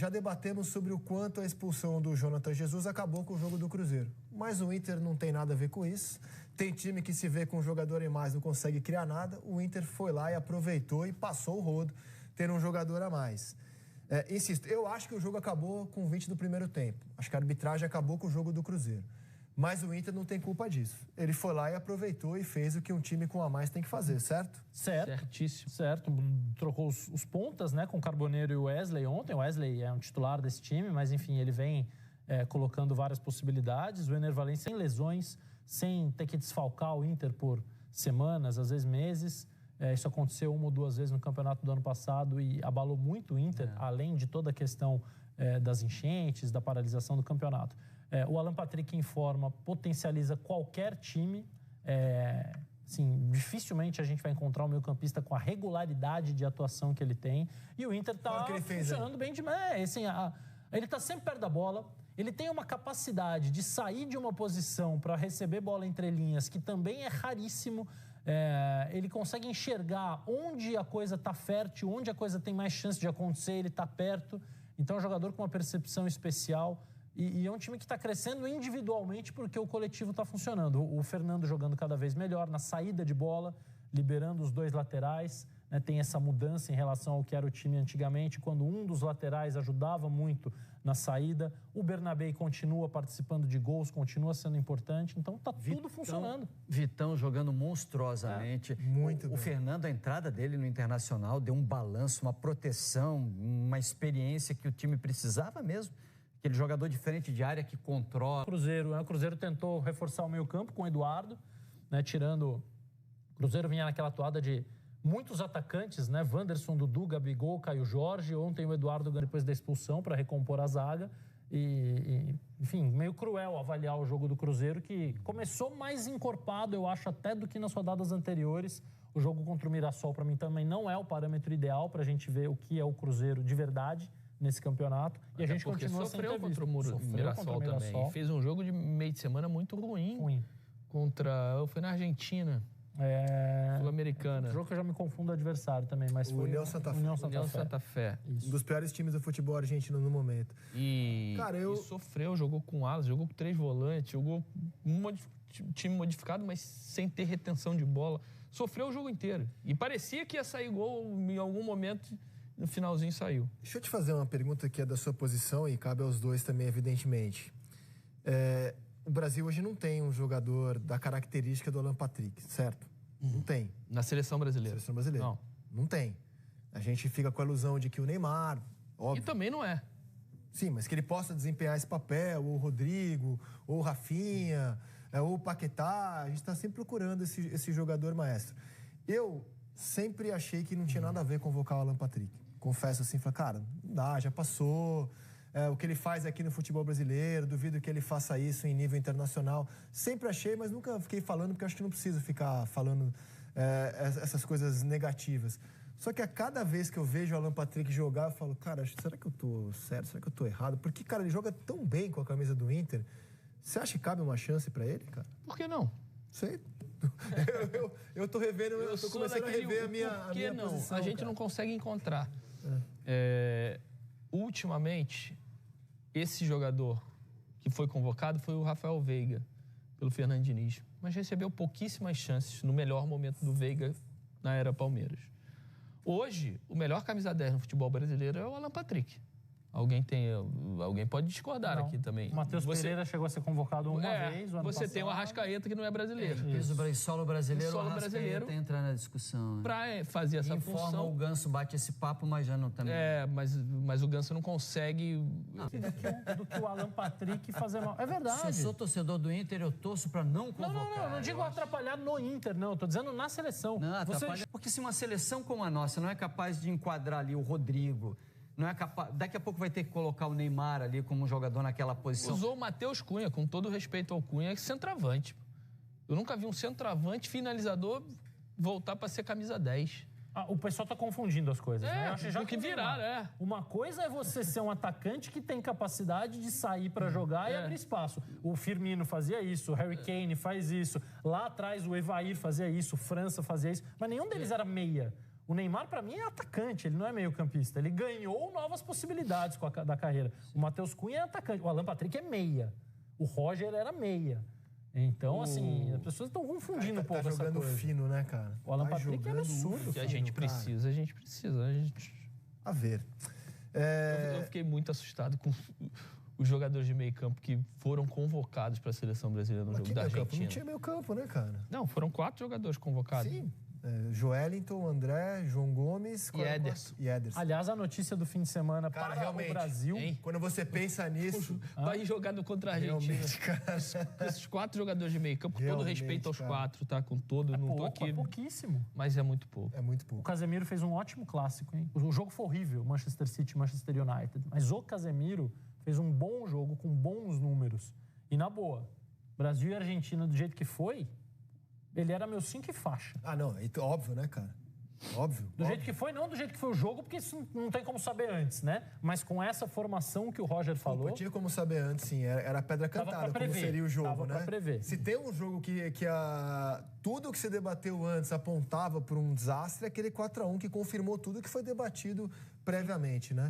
já debatemos sobre o quanto a expulsão do Jonathan Jesus acabou com o jogo do Cruzeiro. Mas o Inter não tem nada a ver com isso. Tem time que se vê com um jogador a mais, não consegue criar nada. O Inter foi lá e aproveitou e passou o rodo, tendo um jogador a mais. Insisto, eu acho que o jogo acabou com 20 do primeiro tempo. Acho que a arbitragem acabou com o jogo do Cruzeiro. Mas o Inter não tem culpa disso. Ele foi lá e aproveitou e fez o que um time com a mais tem que fazer, certo? Certíssimo. Certo. Trocou os pontas, né, com o Carboneiro e o Wesley ontem. O Wesley é um titular desse time, mas enfim, ele vem colocando várias possibilidades. O Ener Valencia sem lesões, sem ter que desfalcar o Inter por semanas, às vezes meses. Isso aconteceu 1 ou 2 vezes no campeonato do ano passado e abalou muito o Inter, além de toda a questão das enchentes, da paralisação do campeonato. O Alan Patrick, em forma, potencializa qualquer time. Assim, dificilmente a gente vai encontrar um meio-campista com a regularidade de atuação que ele tem. E o Inter está funcionando bem demais. Assim, ele está sempre perto da bola. Ele tem uma capacidade de sair de uma posição para receber bola entre linhas, que também é raríssimo. Ele consegue enxergar onde a coisa está fértil, onde a coisa tem mais chance de acontecer, ele está perto. Então é um jogador com uma percepção especial. E é um time que está crescendo individualmente porque o coletivo está funcionando. O Fernando jogando cada vez melhor na saída de bola, liberando os 2 laterais. Né? Tem essa mudança em relação ao que era o time antigamente, quando um dos laterais ajudava muito na saída. O Bernabé continua participando de gols, continua sendo importante. Então está tudo funcionando. Vitão jogando monstruosamente. Muito bem. O Fernando, a entrada dele no Internacional, deu um balanço, uma proteção, uma experiência que o time precisava mesmo. Aquele jogador diferente de área que controla. O Cruzeiro tentou reforçar o meio-campo com o Eduardo, né, tirando... O Cruzeiro vinha naquela toada de muitos atacantes, né? Wanderson, Dudu, Gabigol, Caio Jorge. Ontem o Eduardo ganhou depois da expulsão para recompor a zaga. Enfim, meio cruel avaliar o jogo do Cruzeiro, que começou mais encorpado, eu acho, até do que nas rodadas anteriores. O jogo contra o Mirassol, para mim, também não é o parâmetro ideal para a gente ver o que é o Cruzeiro de verdade nesse campeonato. E a gente continua sem ter visto. Contra o Mirassol também. Fez um jogo de meio de semana muito ruim. Foi na Argentina. Sul-Americana. Jogo que eu já me confundo o adversário também, mas foi União Santa Fé. União Santa Fé. Um dos piores times do futebol argentino no momento. E sofreu, jogou com alas, jogou com 3 volantes, jogou time modificado, mas sem ter retenção de bola. Sofreu o jogo inteiro. E parecia que ia sair gol em algum momento. No finalzinho saiu. Deixa eu te fazer uma pergunta que é da sua posição e cabe aos dois também, evidentemente. O Brasil hoje não tem um jogador da característica do Alan Patrick, certo? Não tem. Na seleção brasileira? Seleção brasileira. Não tem. A gente fica com a ilusão de que o Neymar, óbvio. E também não é. Sim, mas que ele possa desempenhar esse papel, ou o Rodrigo, ou o Rafinha, ou o Paquetá. A gente está sempre procurando esse jogador maestro. Eu sempre achei que não tinha nada a ver convocar o Alan Patrick. Confesso assim, falei, cara, não dá, já passou. O que ele faz aqui no futebol brasileiro, duvido que ele faça isso em nível internacional. Sempre achei, mas nunca fiquei falando, porque acho que não preciso ficar falando essas coisas negativas. Só que a cada vez que eu vejo o Alan Patrick jogar, eu falo, cara, será que eu tô certo? Será que eu tô errado? Porque, cara, ele joga tão bem com a camisa do Inter. Você acha que cabe uma chance pra ele, cara? Por que não? Sei. Eu tô revendo, eu tô começando a rever a minha posição. A gente não consegue encontrar. Ultimamente, esse jogador que foi convocado foi o Rafael Veiga, pelo Fernando Diniz. Mas recebeu pouquíssimas chances no melhor momento do Veiga na era Palmeiras. Hoje, o melhor camisa 10 no futebol brasileiro é o Alan Patrick. Alguém pode discordar aqui também. O Matheus Pereira chegou a ser convocado uma vez o ano passado. Você tem o Arrascaeta, que não é brasileiro. O solo brasileiro, o Arrascaeta entra na discussão. Para fazer essa função. O Ganso bate esse papo, mas já não também. Mas o Ganso não consegue... Do que o Alan Patrick fazer mal. É verdade. Se eu sou torcedor do Inter, eu torço para não convocar. Não digo atrapalhar no Inter, não. Eu tô dizendo na seleção. Não, atrapalha. Porque se uma seleção como a nossa não é capaz de enquadrar ali o Rodrigo... Não é capaz. Daqui a pouco vai ter que colocar o Neymar ali como jogador naquela posição. Usou o Matheus Cunha, com todo respeito ao Cunha, é centroavante. Eu nunca vi um centroavante finalizador voltar para ser camisa 10. O pessoal tá confundindo as coisas, né? Eu acho já que viraram, Uma coisa é você ser um atacante que tem capacidade de sair para jogar e abrir espaço. O Firmino fazia isso, o Harry Kane faz isso. Lá atrás o Evair fazia isso, o França fazia isso. Mas nenhum deles era meia. O Neymar, para mim, é atacante, ele não é meio-campista. Ele ganhou novas possibilidades da carreira. O Matheus Cunha é atacante, o Alan Patrick é meia. O Roger era meia. Então, assim, as pessoas estão confundindo um pouco essa coisa. Tá jogando fino, né, cara? O Alan Patrick é absurdo. Que a gente precisa. A ver. Eu fiquei muito assustado com os jogadores de meio campo que foram convocados para a seleção brasileira no jogo da Argentina. Não tinha meio campo, né, cara? Não, foram 4 jogadores convocados. Sim. Joelinton, André, João Gomes e Ederson. Aliás, a notícia do fim de semana para o Brasil... Hein? Quando você pensa nisso... Vai jogar contra a Argentina. Esses 4 jogadores de meio campo, com todo respeito aos 4, tá? Com todo... Não tô aqui, é pouquíssimo. Mas é muito pouco. É muito pouco. O Casemiro fez um ótimo clássico, hein? O jogo foi horrível, Manchester City, Manchester United. Mas o Casemiro fez um bom jogo, com bons números. E na boa, Brasil e Argentina, do jeito que foi... Ele era meu 5 e faixa. Ah, não. Óbvio, né, cara? Óbvio. Do jeito que foi, não do jeito que foi o jogo, porque isso não tem como saber antes, né? Mas com essa formação que o Roger falou... Tinha como saber antes, sim. Era pedra cantada, como seria o jogo, Tava né? pra prever. Se tem um jogo que tudo que se debateu antes apontava para um desastre, é aquele 4-1 que confirmou tudo que foi debatido previamente, né?